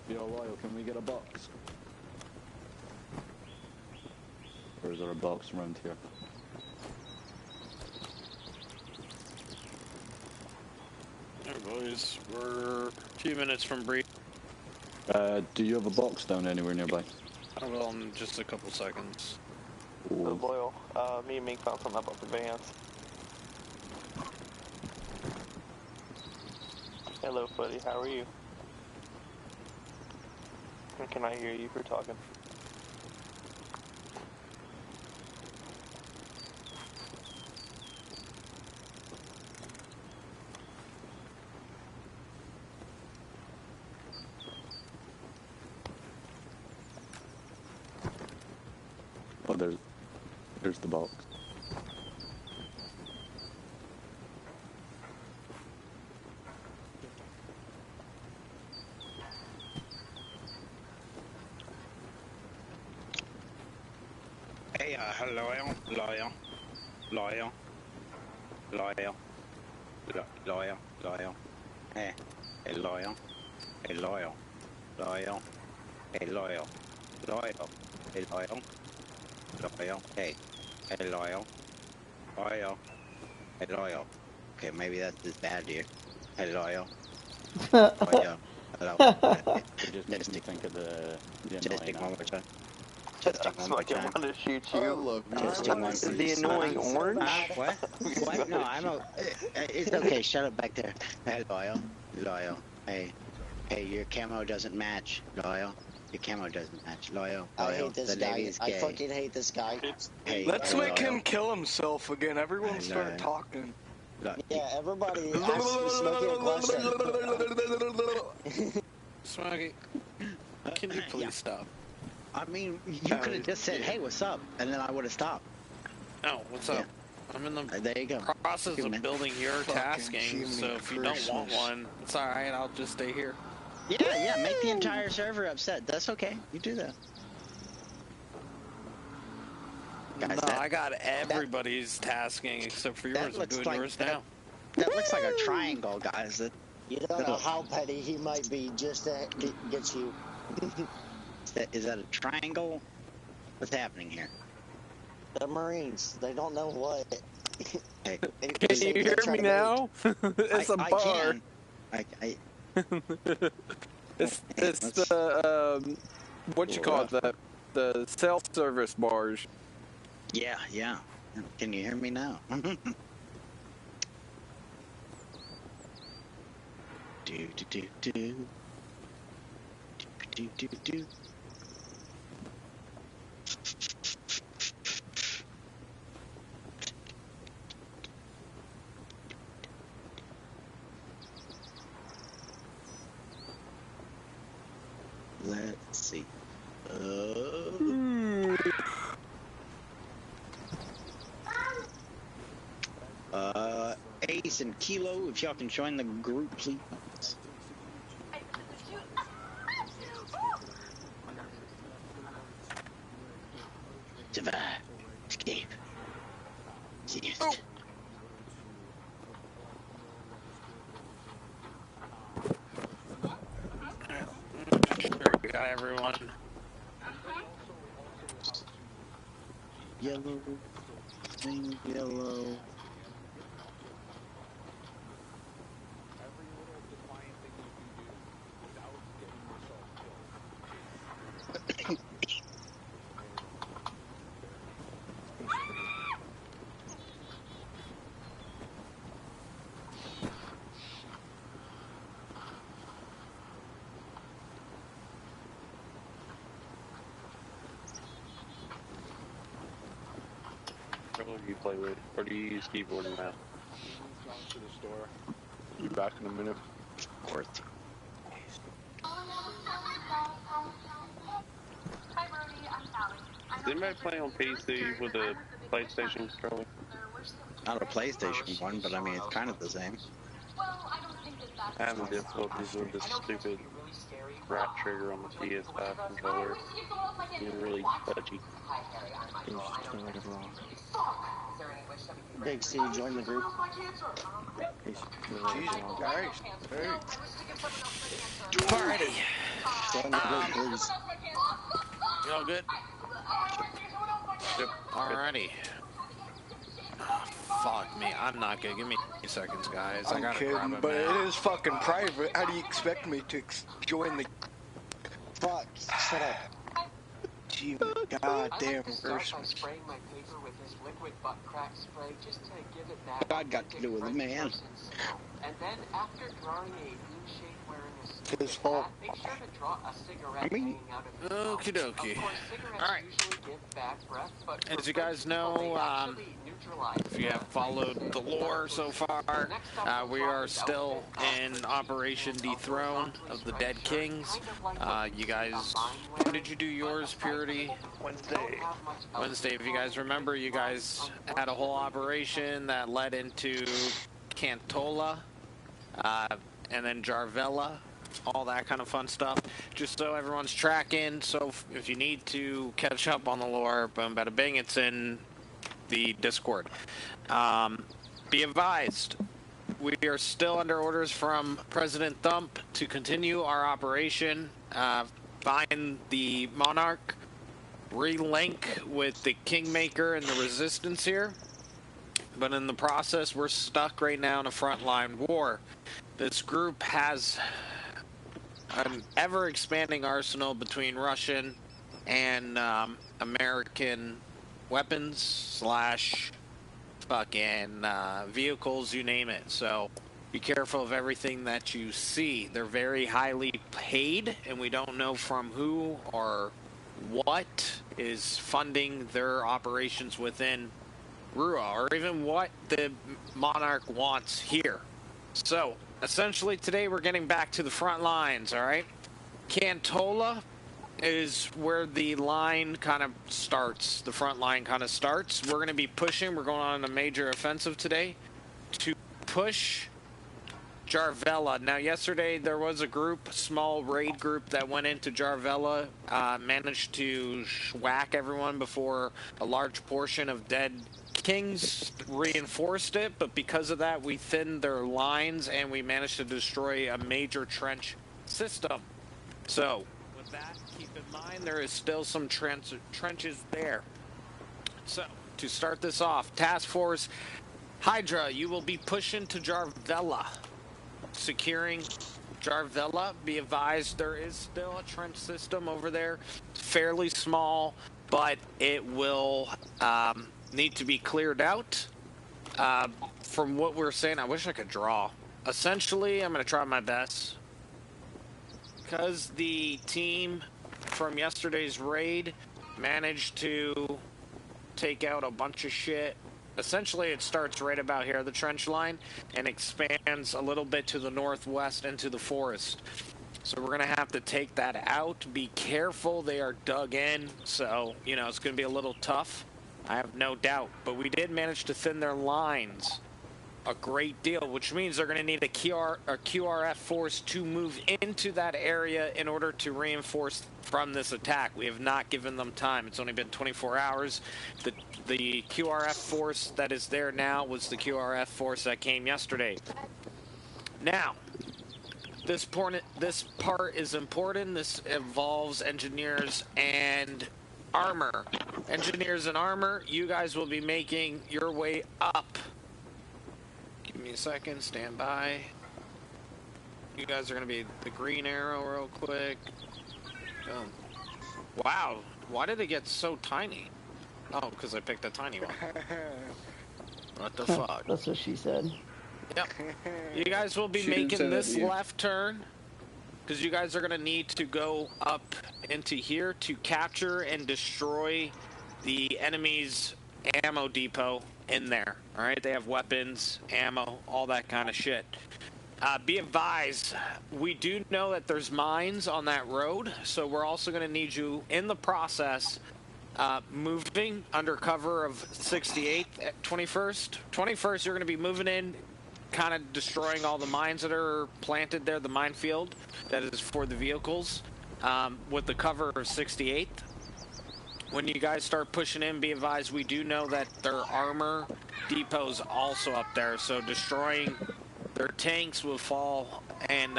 Yo, Lyle, can we get a box? Or is there a box around here? Alright, boys, we're 2 minutes from breach. Do you have a box down anywhere nearby? I will in just a couple seconds. Ooh. Loyal, me and Mink found some up the vans. Hello, Footy, how are you? Can I hear you for talking? Oh, there's the box. Hey, loyal. Hey, loyal. Hey, loyal. Hey, loyal. Hey, loyal. Hey, loyal. Okay, maybe that's just bad, dude. Hey, loyal. Hello. It just makes me think of the Testing one more time. I fucking want to shoot you. I love you. Testing one. The annoying orange? What? What? No, it's okay. Shut up back there. Hey, loyal. Hey, your camo doesn't match. Loyal. Your camo doesn't match. Loyal. I hate this guy. I fucking hate this guy. Hey, let's make him kill himself again. Everyone start talking. Yeah, everybody ask Smokey a question. Smokey, can you please stop? I mean, you could have just said, "Hey, what's up?" and then I would have stopped. No, what's up? I'm in the There you go. process of building your tasking, so if you don't want Christmas. one, it's alright, I'll just stay here. Yeah, make the entire server upset. That's okay. You do that. Guys, No, I got everybody's tasking except for yours. I'm doing yours now. That looks like a triangle, guys. You don't know how petty he might be just to get you. Is that a triangle? What's happening here? The Marines, they don't know what. Hey, can you hear me now? It's a bar. It's the what you call it, the self-service bars. Yeah. Can you hear me now? do. Let's see. Ace and Kilo, if y'all can join the group, please. Survive. Escape. Yes. Oh. Sure, we got everyone. Yellow. Sing yellow. What do you play with? Or do you use keyboard and mouse? Gone to the store. Be back in a minute. Worth. Did anybody play on PC with a PlayStation controller? Not a PlayStation one, but I mean, it's kind of the same. I have difficulties with this stupid right trigger on the PS5 controller. It's really touchy. Big C, join the group. Jesus Christ. Alrighty. Join the group, please. You all good? Yep. Alrighty. Fuck me, I'm not good. Give me 2 seconds, guys. I I'm gotta grab kidding, a but map. it is fucking private. How do you expect me to join the Fuck, shut up. team? Goddamn Christmas. God got to do with it, man. And then after drawing a moonshade wearing a stupid His fault. hat, make sure to draw a cigarette I mean- hanging out of his mouth. Okie dokie. Of course, cigarettes Alright. usually give bad breath, but As for you guys French people, know, they actually neutralize if you have the followed taste the of lore so far, Next up, we we'll are try his still outfit. in Operation Dethrone of the Dead Kings. You guys, when did you do yours, Purity? Wednesday. If you guys remember, you guys had a whole operation that led into Cantola, and then Jarvella, all that kind of fun stuff. Just so everyone's tracking, so if you need to catch up on the lore, boom, bada bing, it's in the Discord. Be advised, we are still under orders from President Thump to continue our operation, find the Monarch, relink with the Kingmaker and the Resistance here. But in the process, we're stuck right now in a frontline war. This group has an ever-expanding arsenal between Russian and American weapons slash fucking vehicles, you name it. So be careful of everything that you see. They're very highly paid, and we don't know from who or what is funding their operations within Rua, or even what the Monarch wants here. So, essentially today we're getting back to the front lines, alright? Cantola is where the line kind of starts. The front line kind of starts. We're going to be pushing. We're going on a major offensive today to push Jarvella. Now, yesterday there was a group, small raid group that went into Jarvella, managed to whack everyone before a large portion of Dead Kings reinforced it, but because of that we thinned their lines and we managed to destroy a major trench system. So, with that, keep in mind there is still some trenches there. So, to start this off, Task Force Hydra, you will be pushing to Jarvella. Securing Jarvella. Be advised there is still a trench system over there. Fairly small, but it will need to be cleared out. From what we're saying, I wish I could draw. Essentially, I'm going to try my best. Because the team from yesterday's raid managed to take out a bunch of shit. Essentially, it starts right about here, the trench line, and expands a little bit to the northwest into the forest. So we're going to have to take that out. Be careful, they are dug in, so, you know, it's going to be a little tough. I have no doubt. But we did manage to thin their lines a great deal, which means they're going to need a QRF force to move into that area in order to reinforce from this attack. We have not given them time. It's only been 24 hours. The QRF force that is there now was the QRF force that came yesterday. Now, this part is important. This involves engineers and armor. Engineers and armor, you guys will be making your way up. Give me a second, stand by. You guys are going to be the green arrow real quick. Oh. Wow, why did it get so tiny? Oh, because I picked a tiny one. What the fuck? That's what she said. Yep. You guys will be She didn't say making that this to you. left turn, because you guys are going to need to go up into here to capture and destroy the enemy's ammo depot in there. Alright, they have weapons, ammo, all that kind of shit. Be advised, we do know that there's mines on that road, so we're also going to need you in the process moving under cover of 68th at 21st. 21st, you're going to be moving in, kind of destroying all the mines that are planted there, the minefield that is for the vehicles, with the cover of 68th. When you guys start pushing in, be advised, we do know that their armor depot's also up there, so destroying their tanks will fall, and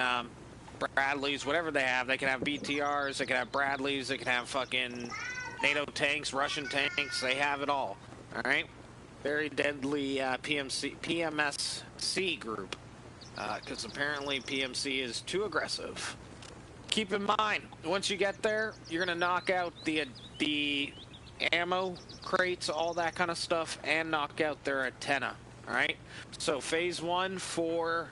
Bradleys, whatever they have. They can have BTRs, they can have Bradleys, they can have fucking NATO tanks, Russian tanks. They have it all. All right? Very deadly PMSC group. Because apparently PMC is too aggressive. Keep in mind, once you get there, you're going to knock out the ammo crates, all that kind of stuff, and knock out their antenna. All right? So phase 1 for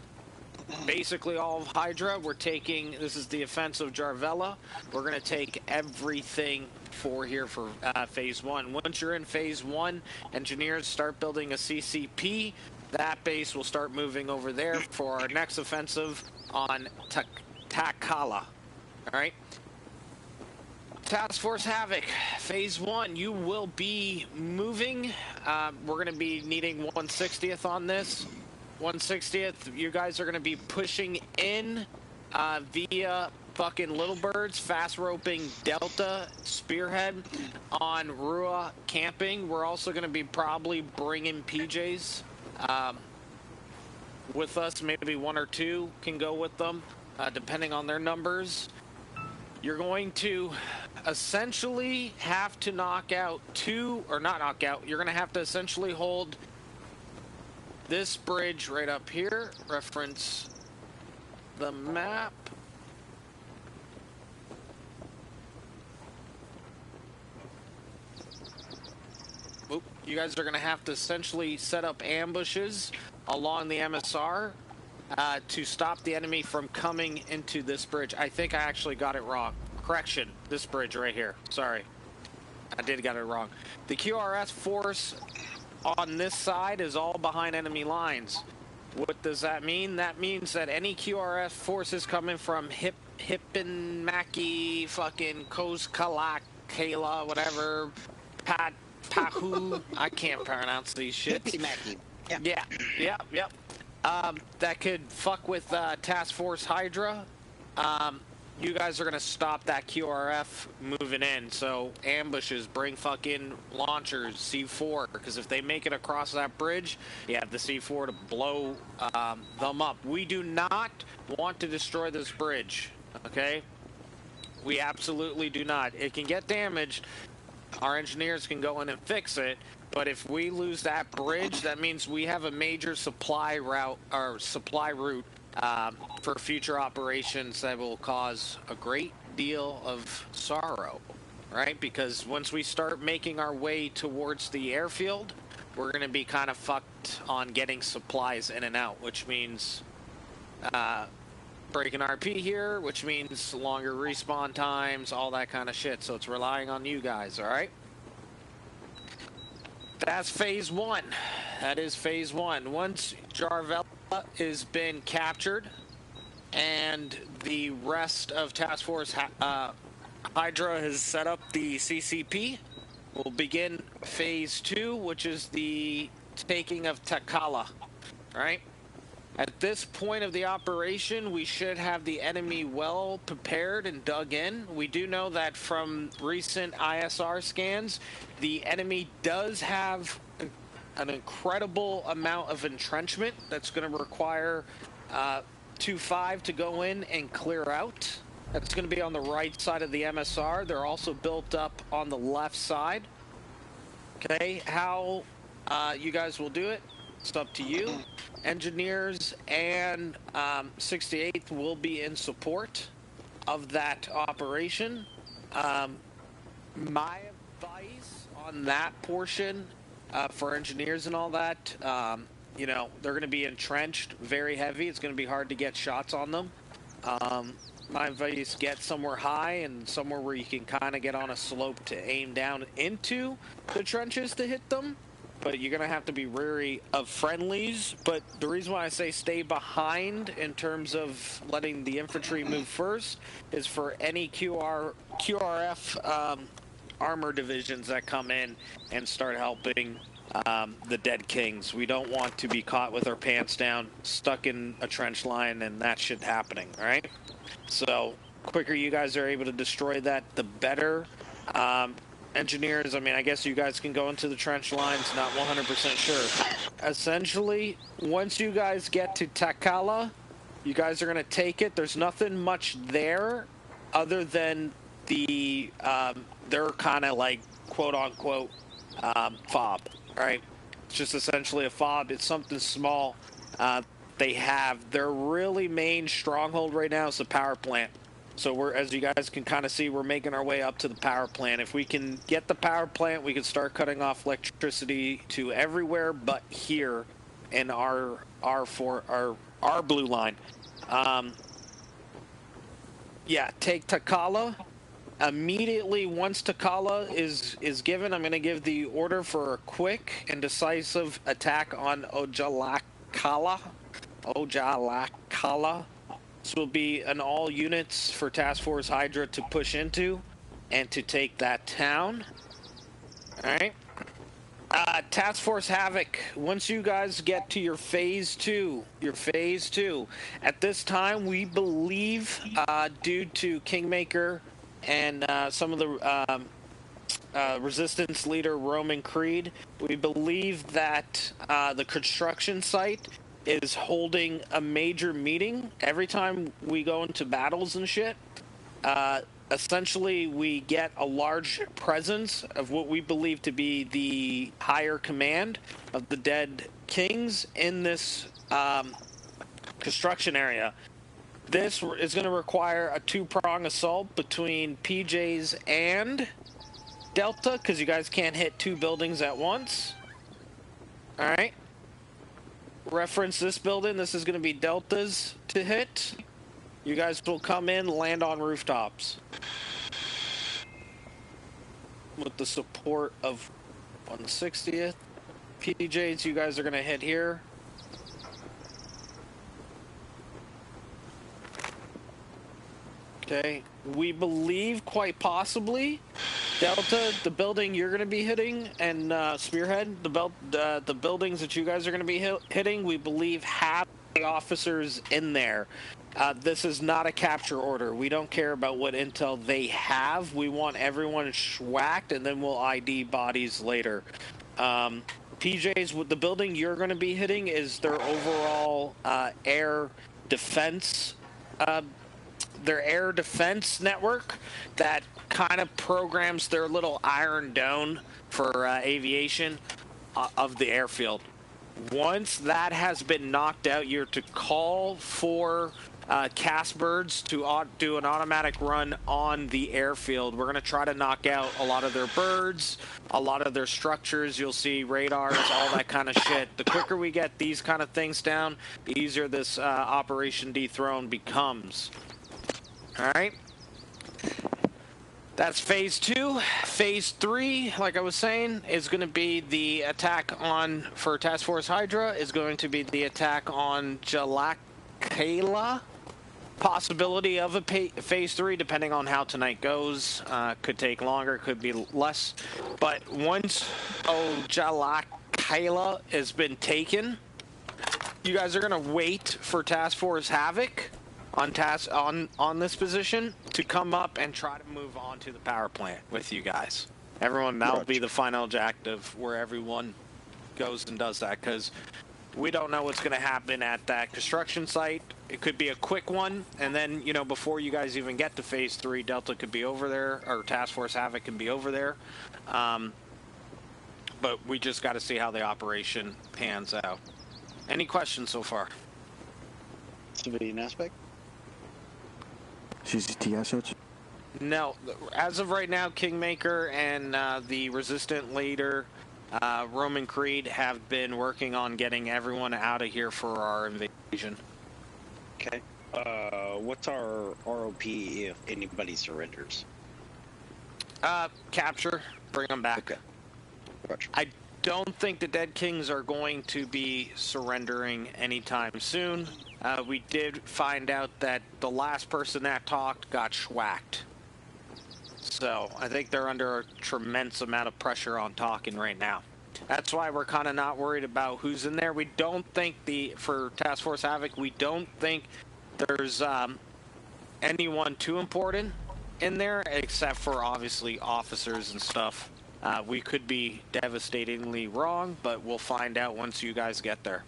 basically all of Hydra, we're taking, this is the offensive Jarvella. We're going to take everything for here for phase 1. Once you're in phase 1, engineers start building a CCP. That base will start moving over there for our next offensive on Takala. All right. Task Force Havoc, phase 1, you will be moving. We're going to be needing 1/60th on this. 1/60th, you guys are going to be pushing in via fucking Little Birds, fast roping Delta Spearhead on Rua camping. We're also going to be probably bringing PJs with us. Maybe 1 or 2 can go with them, depending on their numbers. You're going to essentially have to knock out 2, or not knock out, you're going to have to essentially hold this bridge right up here. Reference the map. Oop. You guys are going to have to essentially set up ambushes along the MSR to stop the enemy from coming into this bridge. I think I actually got it wrong. Correction, this bridge right here. Sorry. I did get it wrong. The QRS force on this side is all behind enemy lines. What does that mean? That means that any QRS forces coming from Hippinmaki, fucking Kozkalak, Kayla, whatever, Pahu, I can't pronounce these shits. Hippinmaki. Yeah. That could fuck with Task Force Hydra. You guys are going to stop that QRF moving in. So ambushes, bring fucking launchers, C4, because if they make it across that bridge, you have the C4 to blow them up. We do not want to destroy this bridge, okay? We absolutely do not. It can get damaged. Our engineers can go in and fix it. But if we lose that bridge, that means we have a major supply route or supply route for future operations that will cause a great deal of sorrow, right? Because once we start making our way towards the airfield, we're going to be kind of fucked on getting supplies in and out, which means breaking RP here, which means longer respawn times, all that kind of shit. So it's relying on you guys, all right? That's phase 1. That is phase 1. Once Jarvella has been captured and the rest of Task Force Hydra has set up the CCP, we'll begin phase 2, which is the taking of Takala. All right? At this point of the operation, we should have the enemy well prepared and dug in. We do know that from recent ISR scans, the enemy does have an incredible amount of entrenchment that's going to require 2-5 to go in and clear out. That's going to be on the right side of the MSR. They're also built up on the left side. Okay, how you guys will do it, it's up to you. Engineers and 68th will be in support of that operation. My advice on that portion for engineers and all that, you know, they're going to be entrenched very heavy. It's going to be hard to get shots on them. My advice, get somewhere high and somewhere where you can kind of get on a slope to aim down into the trenches to hit them. But you're going to have to be wary of friendlies. But the reason why I say stay behind in terms of letting the infantry move first is for any QRF armor divisions that come in and start helping the Dead Kings. We don't want to be caught with our pants down, stuck in a trench line, and that shit happening, all right? So, quicker you guys are able to destroy that, the better. Engineers, I mean, I guess you guys can go into the trench lines, not 100% sure. Essentially, once you guys get to Takala, You guys are going to take it. There's nothing much there other than the, they're kind of like, quote-unquote, fob, right? It's just essentially a fob. It's something small. They have their really main stronghold right now is the power plant. So we're, as you guys can kind of see, we're making our way up to the power plant. If we can get the power plant, we can start cutting off electricity to everywhere but here in our blue line. Yeah, take Takala. Immediately once Takala is given, I'm going to give the order for a quick and decisive attack on Ojalakala. This will be an all units for Task Force Hydra to push into and to take that town. Alright. Task Force Havoc, once you guys get to your phase 2, at this time we believe, due to Kingmaker and some of the resistance leader Roman Creed, we believe that the construction site is holding a major meeting every time we go into battles and shit. Essentially, we get a large presence of what we believe to be the higher command of the Dead Kings in this construction area. This is going to require a two-prong assault between PJs and Delta, because you guys can't hit two buildings at once. Alright. Reference this building. This is going to be Deltas to hit. You guys will come in, land on rooftops. With the support of 160th. PJs, you guys are going to hit here. Okay. We believe, quite possibly, Delta, the building you're going to be hitting, and Spearhead, the buildings that you guys are going to be hitting, we believe have the officers in there. This is not a capture order. We don't care about what intel they have. We want everyone schwacked, and then we'll ID bodies later. PJs, with the building you're going to be hitting is their overall air defense. Their air defense network that kind of programs their little Iron Dome for aviation of the airfield. Once that has been knocked out, you're to call for Castbirds to do an automatic run on the airfield. We're going to try to knock out a lot of their birds, a lot of their structures. You'll see radars, all that kind of shit. The quicker we get these kind of things down, the easier this Operation Dethrone becomes. Alright. That's phase 2. Phase 3, like I was saying, is going to be the attack on, for Task Force Hydra, is going to be the attack on Jalakala. Possibility of a phase 3, depending on how tonight goes. Could take longer, could be less. But once Jalakala has been taken, you guys are going to wait for Task Force Havoc on this position to come up and try to move on to the power plant with you guys. Everyone, that'll be the final objective where everyone goes and does that, because we don't know what's going to happen at that construction site. It could be a quick one, and then, you know, before you guys even get to phase 3, Delta could be over there, or Task Force Havoc can be over there. But we just got to see how the operation pans out. Any questions so far? Civilian aspect? CCT assets? No. As of right now, Kingmaker and the Resistant leader, Roman Creed, have been working on getting everyone out of here for our invasion. Okay. What's our ROP if anybody surrenders? Capture. Bring them back. Okay. Gotcha. I don't think the Dead Kings are going to be surrendering anytime soon. We did find out that the last person that talked got schwacked. So I think they're under a tremendous amount of pressure on talking right now. That's why we're kind of not worried about who's in there. We don't think for Task Force Havoc, we don't think there's anyone too important in there, except for obviously officers and stuff. We could be devastatingly wrong, but we'll find out once you guys get there.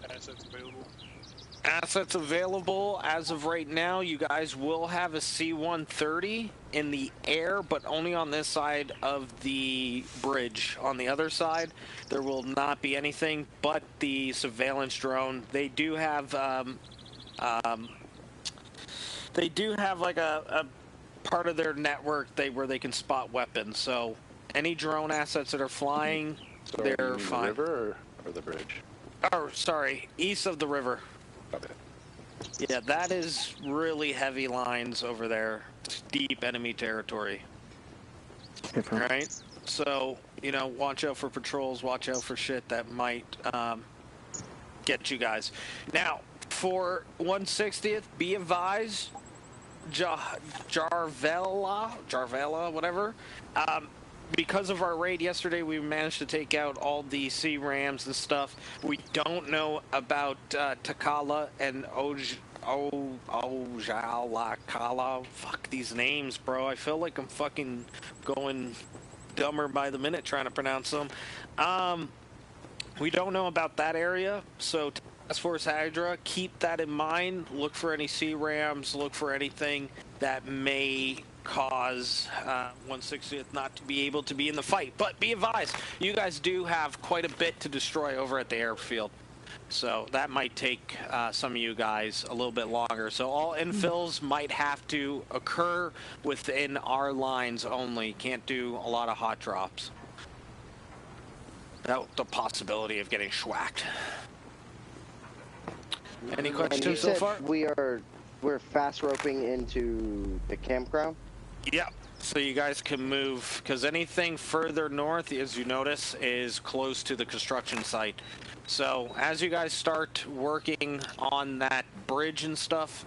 Assets available? Assets available as of right now. You guys will have a C-130 in the air, but only on this side of the bridge. On the other side, there will not be anything but the surveillance drone. They do have like a part of their network where they can spot weapons. So any drone assets that are flying, So they're you mean fine. the river or the bridge? Oh, sorry, east of the river. Okay. Yeah, that is really heavy lines over there. Deep enemy territory. Alright? So, you know, watch out for patrols, watch out for shit that might get you guys. Now, for 160th, be advised, Jarvella, whatever. Because of our raid yesterday, we managed to take out all the sea rams and stuff. We don't know about Takala and Ojalakala. Fuck these names, bro. I feel like I'm fucking going dumber by the minute trying to pronounce them. We don't know about that area, so Task Force Hydra, keep that in mind. Look for any sea rams, look for anything that may cause 160th not to be able to be in the fight. But be advised, you guys do have quite a bit to destroy over at the airfield. So that might take some of you guys a little bit longer. So all infills might have to occur within our lines only. Can't do a lot of hot drops. Without the possibility of getting schwacked. Any questions so far? We're fast roping into the campground? Yeah, so you guys can move, because anything further north, as you notice, is close to the construction site. So as you guys start working on that bridge and stuff,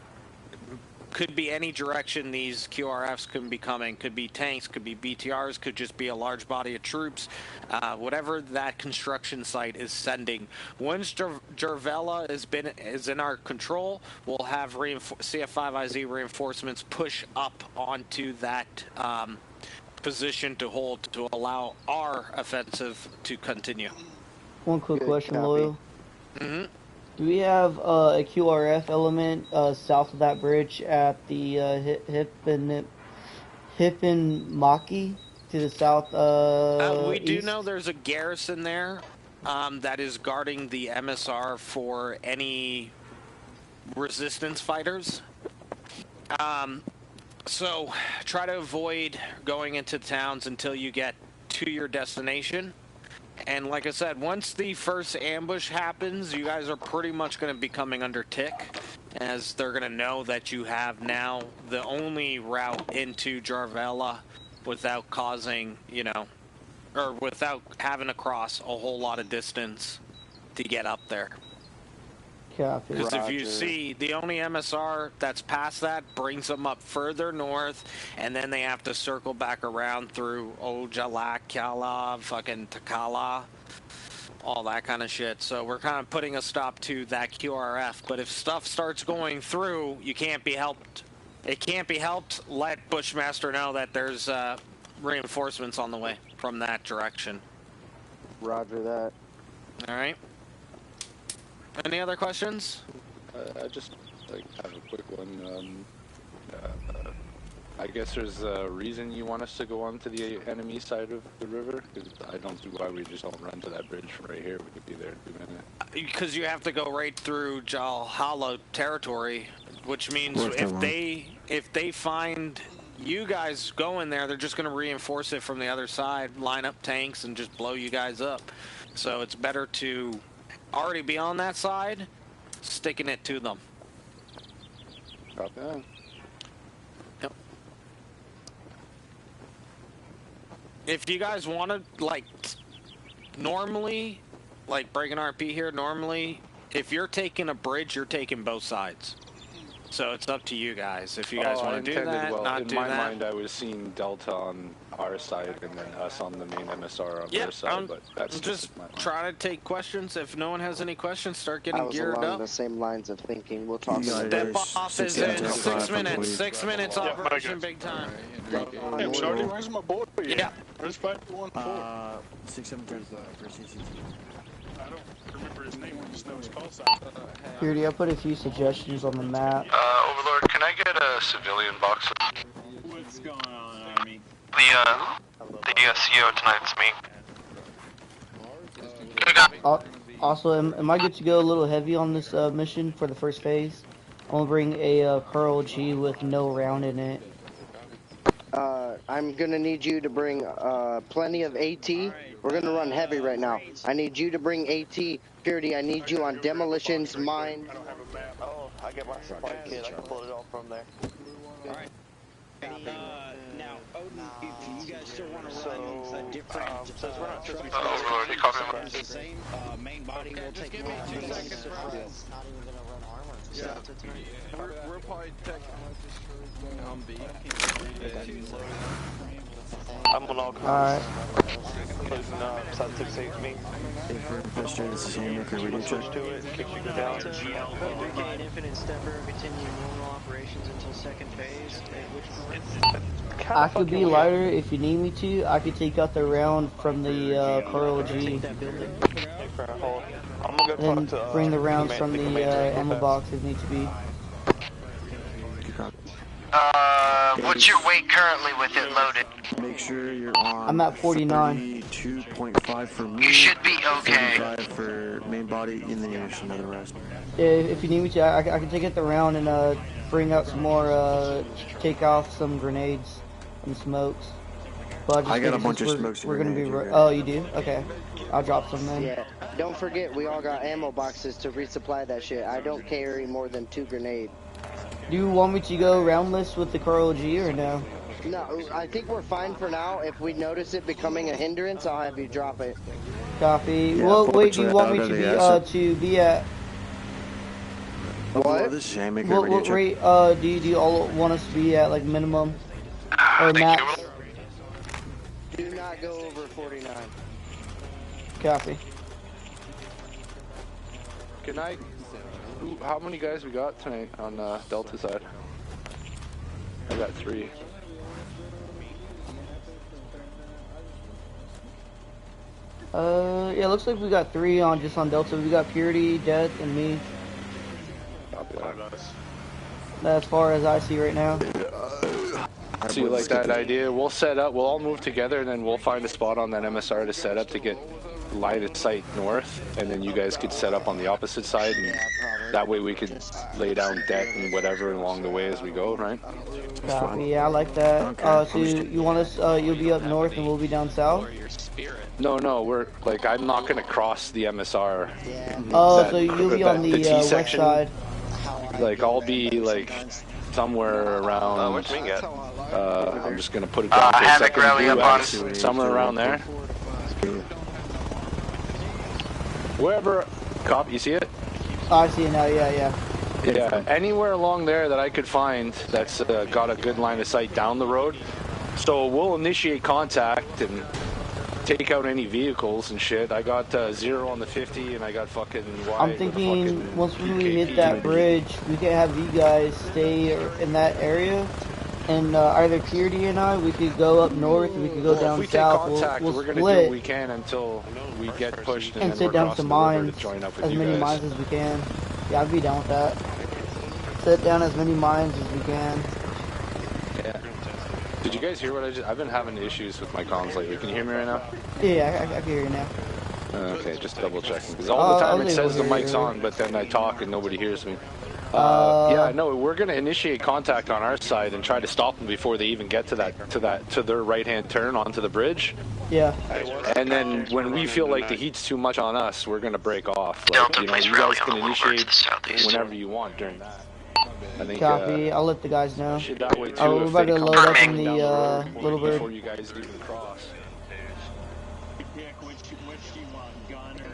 could be any direction these QRFs could be coming. Could be tanks, could be BTRs, could just be a large body of troops. Whatever that construction site is sending. Once Jarvella is in our control, we'll have CF5IZ reinforcements push up onto that position to hold to allow our offensive to continue. One quick question, copy. Loyal. Mm-hmm. Do we have a QRF element south of that bridge at the Hippenmaki to the south? We do east? know there's a garrison there that is guarding the MSR for any resistance fighters. So try to avoid going into towns until you get to your destination. And like I said, once the first ambush happens, you guys are pretty much going to be coming under tick, as they're going to know that you have now the only route into Jarvella without causing, you know, or without having to cross a whole lot of distance to get up there. Copy. Because if you see, the only MSR that's past that brings them up further north, and then they have to circle back around through Ojalakala, fucking Takala, all that kind of shit. So we're kind of putting a stop to that QRF. But if stuff starts going through, you can't be helped. It can't be helped. Let Bushmaster know that there's reinforcements on the way from that direction. Roger that. All right. Any other questions? I just have a quick one. I guess there's a reason you want us to go on to the enemy side of the river? Because I don't see why we just don't run to that bridge from right here. We could be there in 2 minutes. Because you have to go right through Jalhala territory, which means if they find you guys going there, they're just going to reinforce it from the other side, line up tanks, and just blow you guys up. So it's better to already be on that side, sticking it to them. Copy that. Yep. If you guys want to, like, normally, like breaking RP here, normally, if you're taking a bridge, you're taking both sides. So it's up to you guys. If you guys want to do that, not do that. In my mind, I was seeing Delta on our side and then us on the main MSR on their side, but that's just trying to take questions. If no one has any questions, start getting geared up. I was along the same lines of thinking. We'll talk about Step off is in 6 minutes. 6 minutes operation, big time. Hey, I'm sorry, where's my board? Yeah. Where's 514? 6-7 for CCT. Purity, I put a few suggestions on the map. Overlord, can I get a civilian box? What's going on, Army? The CO tonight, it's me. Also, am I good to go a little heavy on this mission for the first phase? I'm gonna bring a Pearl G with no round in it. I'm gonna need you to bring plenty of AT. We're gonna run heavy right now. I need you to bring AT. Purity, I need you on demolitions, mine. Oh, I get my supply kit. I can pull it all from there. Alright. Now, Odin, if you guys still want to run a different since we're not just Overlord, you copy the same main body will take more Not even gonna run armor. Yeah. We're probably taking I'm on all Alright. closing up. Side 6 me. Frustrated, this is Hamburger Radio Check. Push to it. Kicks you down. Duplicate infinite stepper, continue normal operations until second phase. At which point I could be lighter if you need me to. I could take out the round from the Pearl G. I'm gonna go Then talk to, bring the rounds from the ammo box if need to be. What's your weight currently with it loaded? Make sure you're on. I'm at 49. 32.5 for me. You should be okay. 35 for main body, and then you're just another rest. If you need me to, I can take out the round and bring out some more, take off some grenades and smokes. But I got a bunch of smokes. We're gonna be. Oh, you do? Okay. I'll drop some then. Yeah. Don't forget, we all got ammo boxes to resupply that shit. I don't carry more than 2 grenades. Do you want me to go roundless with the Carl G or no? No, I think we're fine for now. If we notice it becoming a hindrance, I'll have you drop it. Copy. Yeah, What weight do you want me to be at? What? This is Hamburger What Radio Check. rate do you all want us to be at, like minimum or max? Do not go over 49. Copy. Good night. How many guys we got tonight on Delta side? I got 3. Yeah, looks like we got 3 on just on Delta. We got Purity, Death, and me. Copy that. As far as I see right now. So you like that idea? We'll set up, we'll all move together, and then we'll find a spot on that MSR to set up to get line of sight north, and then you guys could set up on the opposite side, and that way we could lay down debt and whatever along the way as we go, right? Copy, yeah, I like that. Okay. So you want us, you'll be up north and we'll be down south? No, we're, like, I'm not going to cross the MSR. Oh, so you'll be on the west section, side. Like, I'll be, like, somewhere around, Where's me at? I'm just going to put it down to a Havoc second rally blue up on X, somewhere around there. Wherever, cop, you see it? Oh, I see it now, yeah. Yeah, anywhere along there that I could find that's got a good line of sight down the road. So we'll initiate contact and take out any vehicles and shit. I got 0 on the 50 and I got fucking Y. I'm thinking once we hit that bridge, we can have you guys stay in that area. And either Purity and I, we could go up north and we could go down if we south. Take contact, we'll we're split gonna do what we can until we get pushed and then sit we're down crossing some the river mines, to join up with as you many guys. mines as we can. Yeah, I'd be down with that. Sit down as many mines as we can. Yeah. Did you guys hear what I've been having issues with my comms lately. Can you hear me right now? Yeah, I can hear you now. Okay, just double checking. Because all the time it says the mic's on, but then I talk and nobody hears me. Yeah, no, we're gonna initiate contact on our side and try to stop them before they even get to their right-hand turn onto the bridge. Yeah. And then when we feel like the heat's too much on us, we're gonna break off. Like, you know, you guys can initiate whenever you want during that. I think. Copy. I'll let the guys know. That way too, We're about to load up in the Little Bird. before you guys even cross.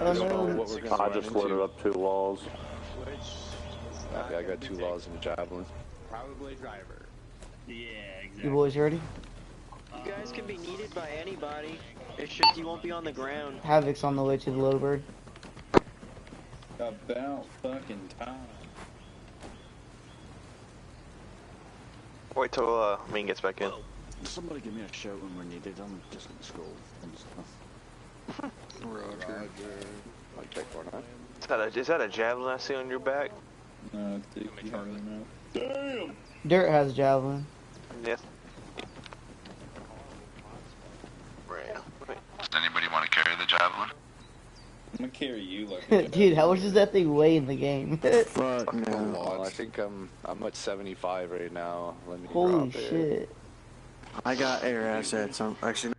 Oh, no. I just loaded up 2 walls. Okay, I got 2 laws and a javelin. Probably driver. Yeah, exactly. You boys ready? you guys can be needed by anybody. It's just you won't be on the ground. Havoc's on the way to the Little Bird. About fucking time. Wait till Mean gets back in. Somebody give me a shout when we're needed. I'm just gonna scroll and stuff. Roger. Might check for that. Is that a javelin I see on your back? No, it's Damn! Dirt has javelin. Yes. Right. Does anybody want to carry the javelin? I'm gonna carry you like a Dude, how much does that thing weigh in the game? Fuck A no. lot. I think I'm at 75 right now. Let me Holy drop it. shit. I got air assets. Actually,